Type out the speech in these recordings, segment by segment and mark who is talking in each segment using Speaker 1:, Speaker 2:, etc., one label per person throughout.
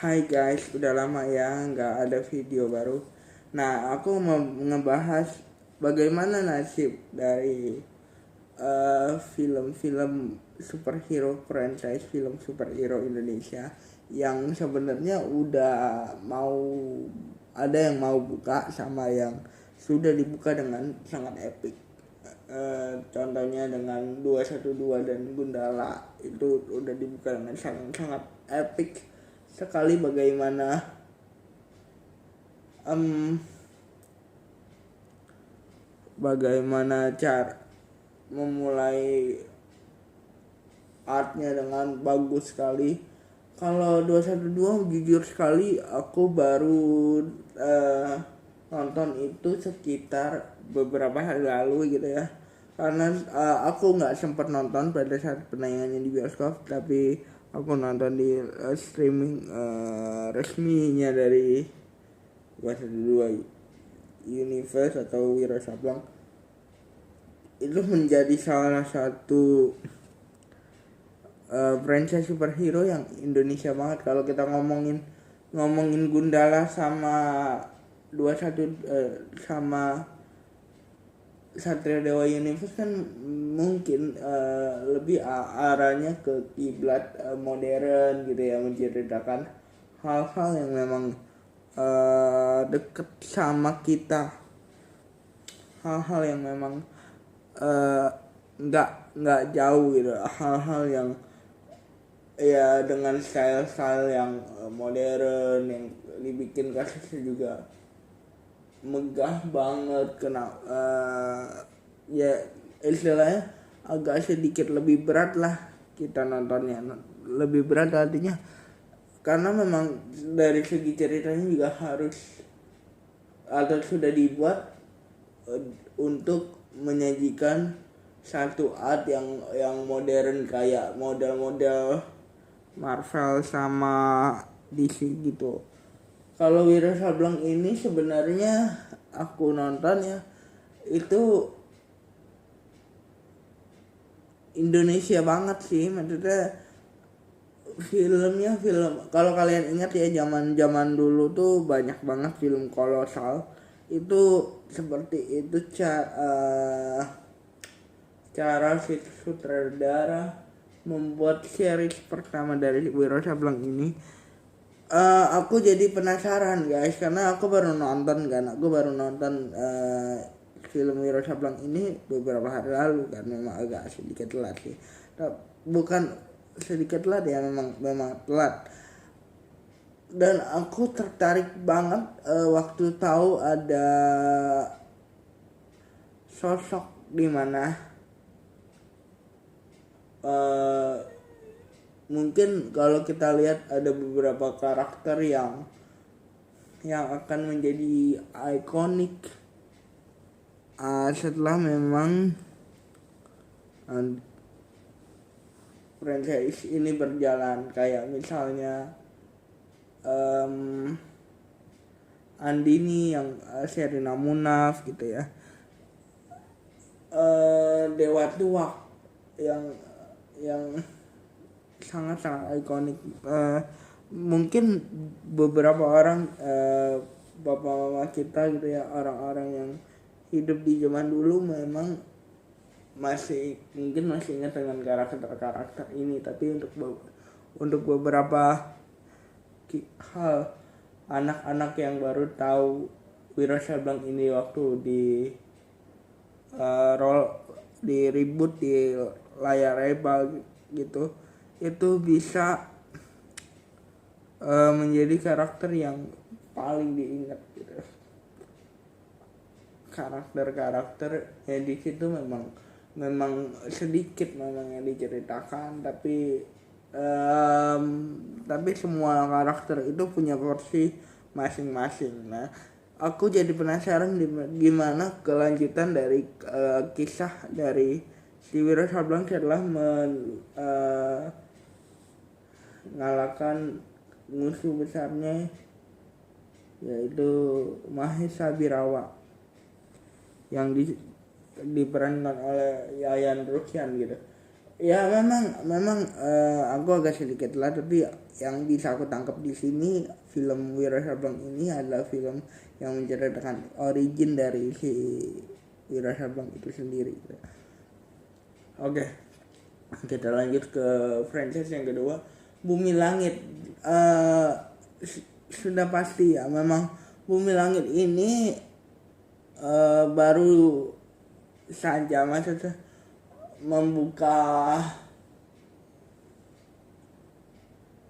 Speaker 1: Hai guys, udah lama ya nggak ada video baru. Nah, aku mau ngebahas bagaimana nasib dari film-film superhero, franchise film superhero Indonesia yang sebenarnya udah mau ada yang mau buka sama yang sudah dibuka dengan sangat epic. Contohnya dengan 212 dan Gundala itu udah dibuka dengan sangat epic sekali. Bagaimana cara memulai artnya dengan bagus sekali. Kalau 212 jujur sekali aku baru nonton itu sekitar beberapa hari lalu gitu ya, karena aku nggak sempat nonton pada saat penayangannya di bioskop, tapi aku nonton di streaming resminya dari 212 Universe atau Wiro Sableng. Itu menjadi salah satu franchise superhero yang Indonesia banget. Kalau kita ngomongin Gundala sama 21 sama Satria Dewa Universe kan mungkin lebih arahnya ke kiblat modern gitu ya, menceritakan hal-hal yang memang deket sama kita, hal-hal yang memang nggak jauh gitu, hal-hal yang ya dengan style yang modern, yang dibikin kasusnya juga megah banget. Ya istilahnya agak sedikit lebih berat lah kita nontonnya. Lebih berat artinya karena memang dari segi ceritanya juga harus atau sudah dibuat untuk menyajikan satu art yang modern kayak model-model Marvel sama DC gitu. Kalau Wiro Sableng ini sebenarnya aku nonton ya itu Indonesia banget sih, maksudnya film kalau kalian ingat ya, zaman dulu tuh banyak banget film kolosal itu seperti itu. Cara sutradara membuat series pertama dari Wiro Sableng ini, aku jadi penasaran guys, karena aku baru nonton film Wiro Sableng ini beberapa hari lalu kan. Memang agak sedikit telat sih, bukan sedikit telat ya, memang telat. Dan aku tertarik banget waktu tahu ada sosok di mana mungkin kalau kita lihat ada beberapa karakter yang akan menjadi ikonik setelah memang franchise ini berjalan, kayak misalnya Andini yang Sherina Munaf gitu ya, Dewa Tuak yang sangat ikonik. Mungkin beberapa orang bapak mama kita gitu ya, orang-orang yang hidup di zaman dulu memang masih ingat dengan karakter ini. Tapi untuk beberapa hal, anak-anak yang baru tahu Wiro Sableng ini waktu di reboot di layar lebar gitu, itu bisa menjadi karakter yang paling diingat gitu. Karakter yang di situ memang sedikit memang yang diceritakan, tapi semua karakter itu punya porsi masing-masing. Nah, aku jadi penasaran gimana kelanjutan dari kisah dari si Wiro Sableng setelah mengalahkan musuh besarnya, yaitu Mahesa Birawa yang diperankan oleh Yayan Ruhlan gitu. Ya memang aku agak sedikit lah, tapi yang bisa aku tangkap di sini film Wira Sablang ini adalah film yang menceritakan origin dari si Wira Sablang itu sendiri. Oke, kita lanjut ke franchise yang kedua, Bumi Langit. Eh, Sudah pasti ya, memang Bumi Langit ini baru saja maksudnya membuka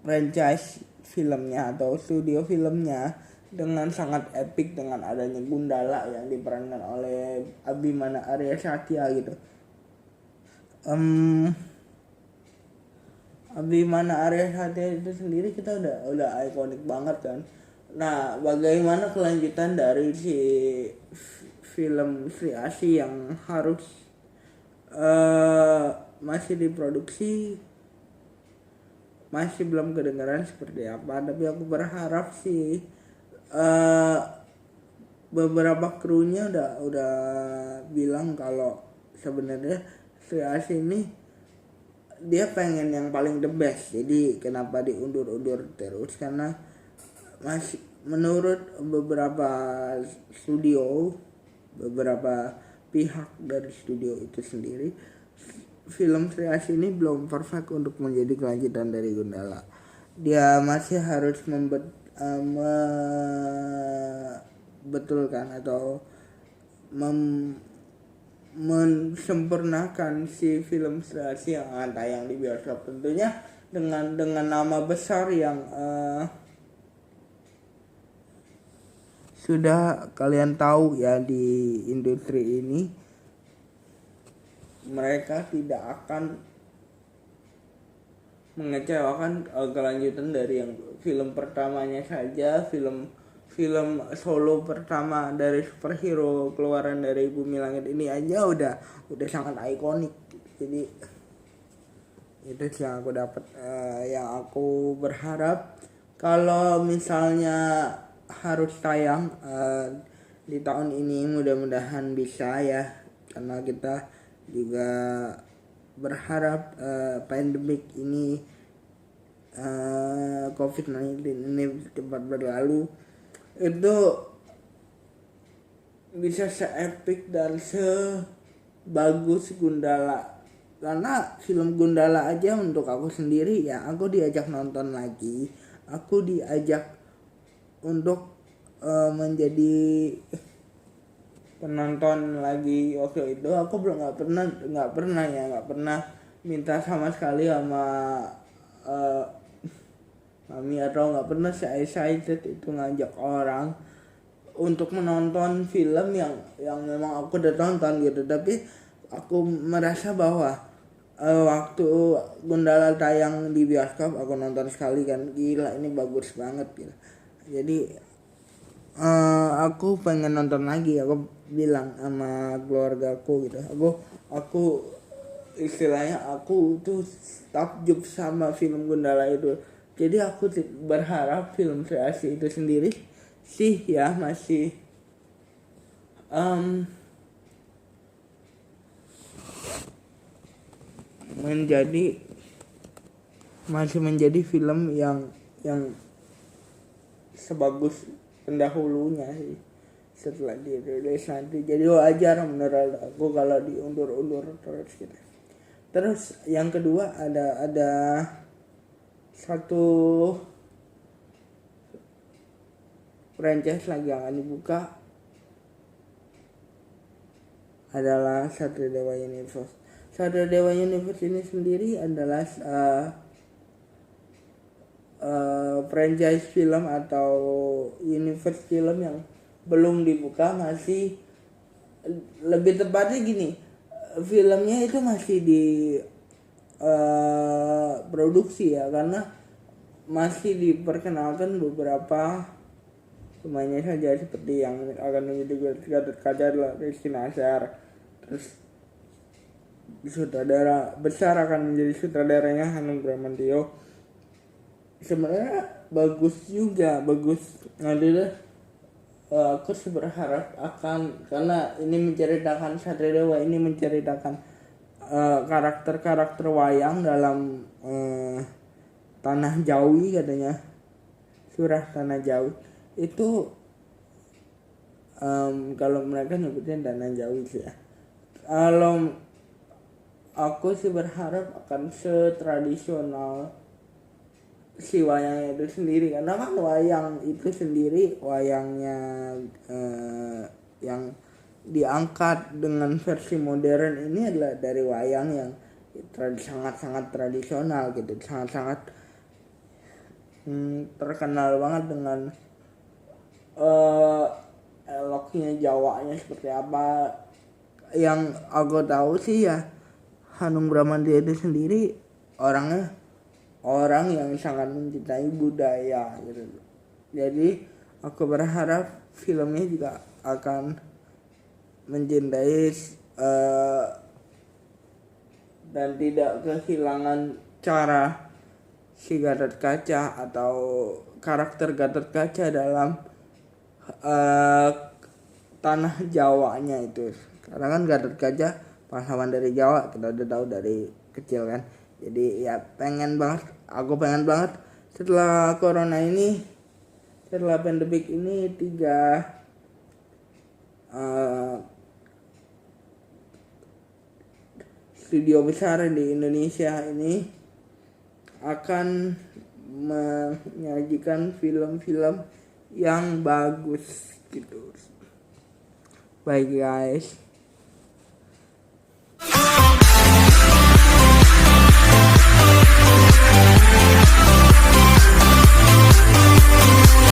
Speaker 1: franchise filmnya atau studio filmnya dengan sangat epic dengan adanya Gundala yang diperankan oleh Abimana Arya Satya gitu. Abimana Arya Satya itu sendiri kita udah ikonik banget kan. Nah, bagaimana kelanjutan dari si film Sri Asih yang harus masih diproduksi, masih belum kedengaran seperti apa, tapi aku berharap sih beberapa krunya udah bilang kalau sebenarnya Sri Asih ini dia pengen yang paling the best, jadi kenapa diundur-undur terus, karena masih menurut beberapa studio, beberapa pihak dari studio itu sendiri, film Sri Asih ini belum perfect untuk menjadi kelanjutan dari Gundala. Dia masih harus membetulkan atau mensempurnakan si film Sri Asih yang akan tayang di bioskop, tentunya dengan nama besar yang sudah kalian tahu ya di industri ini. Mereka tidak akan mengecewakan kelanjutan dari yang film pertamanya saja, film solo pertama dari superhero keluaran dari Bumi Langit ini aja udah sangat ikonik. Jadi itu sih yang aku dapat, yang aku berharap kalau misalnya harus tayang di tahun ini, mudah-mudahan bisa ya, karena kita juga berharap pandemik ini, COVID-19 ini cepat berlalu, itu bisa se-epic dan sebagus Gundala. Karena film Gundala aja untuk aku sendiri ya, aku diajak nonton lagi, aku diajak untuk menjadi penonton lagi. Waktu itu aku belum nggak pernah minta sama sekali sama mami, atau nggak pernah excited itu ngajak orang untuk menonton film yang memang aku udah tonton gitu. Tapi aku merasa bahwa waktu Gundala tayang di bioskop, aku nonton sekali kan, gila ini bagus banget gitu. Jadi aku pengen nonton lagi. Aku bilang sama keluargaku gitu, aku istilahnya aku tuh takjub sama film Gundala itu. Jadi aku berharap film Sri Asih itu sendiri sih ya masih menjadi film yang sebagus pendahulunya sih setelah dirilis nanti. Jadi wajar menurut aku kalau diundur-undur terus gitu. Terus yang kedua ada satu franchise lagi yang akan dibuka, adalah Satria Dewa Universe. Satria Dewa Universe ini sendiri adalah franchise film atau universe film yang belum dibuka, masih lebih tepatnya gini, filmnya itu masih di produksi ya, karena masih diperkenalkan beberapa pemainnya saja, seperti yang akan menjadi Gatot Kaca adalah Rizky Nasar. Terus sutradara besar akan menjadi sutradaranya Hanung Bramantyo. Sebenarnya bagus juga, bagus. Adalah aku berharap akan, karena ini menceritakan Satria Dewa ini menceritakan karakter-karakter wayang dalam Tanah Jawi katanya, surah Tanah Jawi itu kalau mereka nyebutnya Tanah Jawi sih ya. Kalau aku sih berharap akan setradisional si wayangnya itu sendiri, karena kan wayang itu sendiri, wayangnya yang diangkat dengan versi modern ini adalah dari wayang yang sangat-sangat tradisional gitu, sangat-sangat terkenal banget dengan eloknya Jawanya seperti apa. Yang aku tahu sih ya, Hanung Bramantyo itu sendiri orangnya orang yang sangat mencintai budaya gitu. Jadi aku berharap filmnya juga akan mencintai dan tidak kehilangan cara si Gatot Kaca atau karakter Gatot Kaca dalam tanah Jawanya itu. Karena kan Gatot Kaca pahlawan dari Jawa, kita udah tahu dari kecil kan. Jadi ya aku pengen banget setelah corona ini, setelah pandemik ini, 3 studio besar di Indonesia ini akan menyajikan film-film yang bagus gitu. Bye guys.